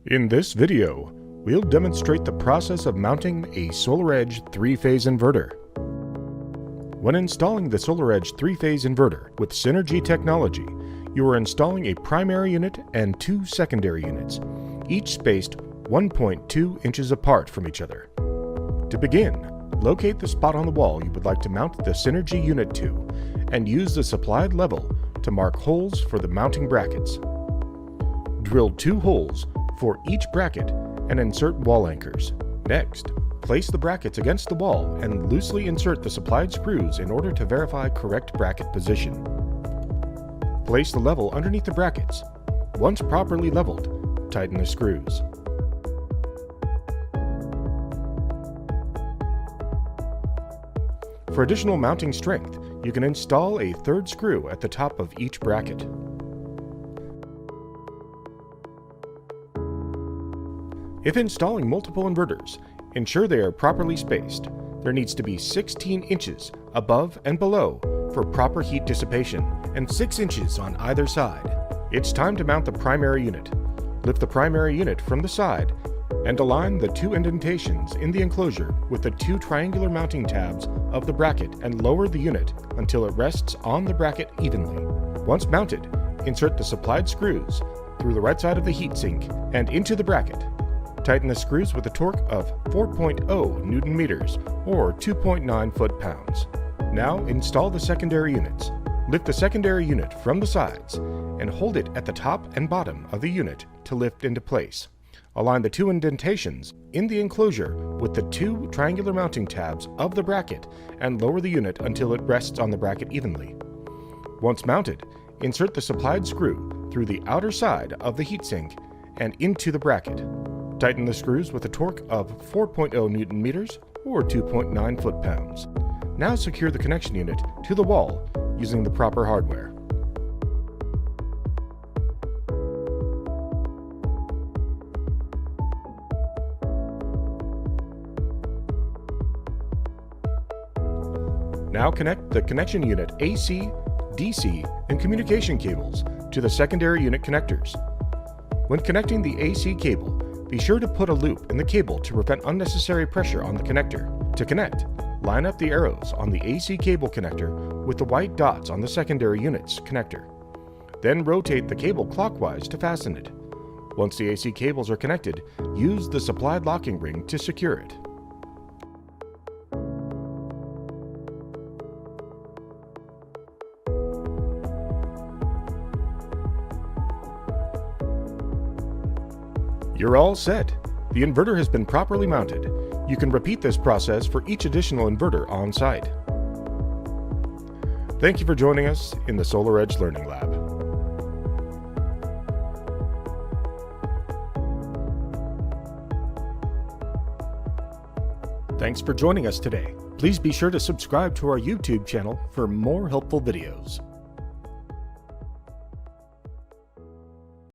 In this video, we'll demonstrate the process of mounting a SolarEdge 3-phase inverter. When installing the SolarEdge 3-phase inverter with Synergy technology, you are installing a primary unit and two secondary units, each spaced 1.2 inches apart from each other. To begin, locate the spot on the wall you would like to mount the Synergy unit to, and use the supplied level to mark holes for the mounting brackets. Drill 2 holes for each bracket and insert wall anchors. Next, place the brackets against the wall and loosely insert the supplied screws in order to verify correct bracket position. Place the level underneath the brackets. Once properly leveled, tighten the screws. For additional mounting strength, you can install a third screw at the top of each bracket. If installing multiple inverters, ensure they are properly spaced. There needs to be 16 inches above and below for proper heat dissipation, and 6 inches on either side. It's time to mount the primary unit. Lift the primary unit from the side and align the 2 indentations in the enclosure with the 2 triangular mounting tabs of the bracket and lower the unit until it rests on the bracket evenly. Once mounted, insert the supplied screws through the right side of the heatsink and into the bracket. Tighten the screws with a torque of 4.0 Newton meters or 2.9 foot-pounds. Now install the secondary units. Lift the secondary unit from the sides and hold it at the top and bottom of the unit to lift into place. Align the 2 indentations in the enclosure with the 2 triangular mounting tabs of the bracket and lower the unit until it rests on the bracket evenly. Once mounted, insert the supplied screw through the outer side of the heatsink and into the bracket. Tighten the screws with a torque of 4.0 Newton meters or 2.9 foot-pounds. Now secure the connection unit to the wall using the proper hardware. Now connect the connection unit AC, DC, and communication cables to the secondary unit connectors. When connecting the AC cable, be sure to put a loop in the cable to prevent unnecessary pressure on the connector. To connect, line up the arrows on the AC cable connector with the white dots on the secondary unit's connector. Then rotate the cable clockwise to fasten it. Once the AC cables are connected, use the supplied locking ring to secure it. You're all set. The inverter has been properly mounted. You can repeat this process for each additional inverter on site. Thank you for joining us in the SolarEdge Learning Lab. Thanks for joining us today. Please be sure to subscribe to our YouTube channel for more helpful videos.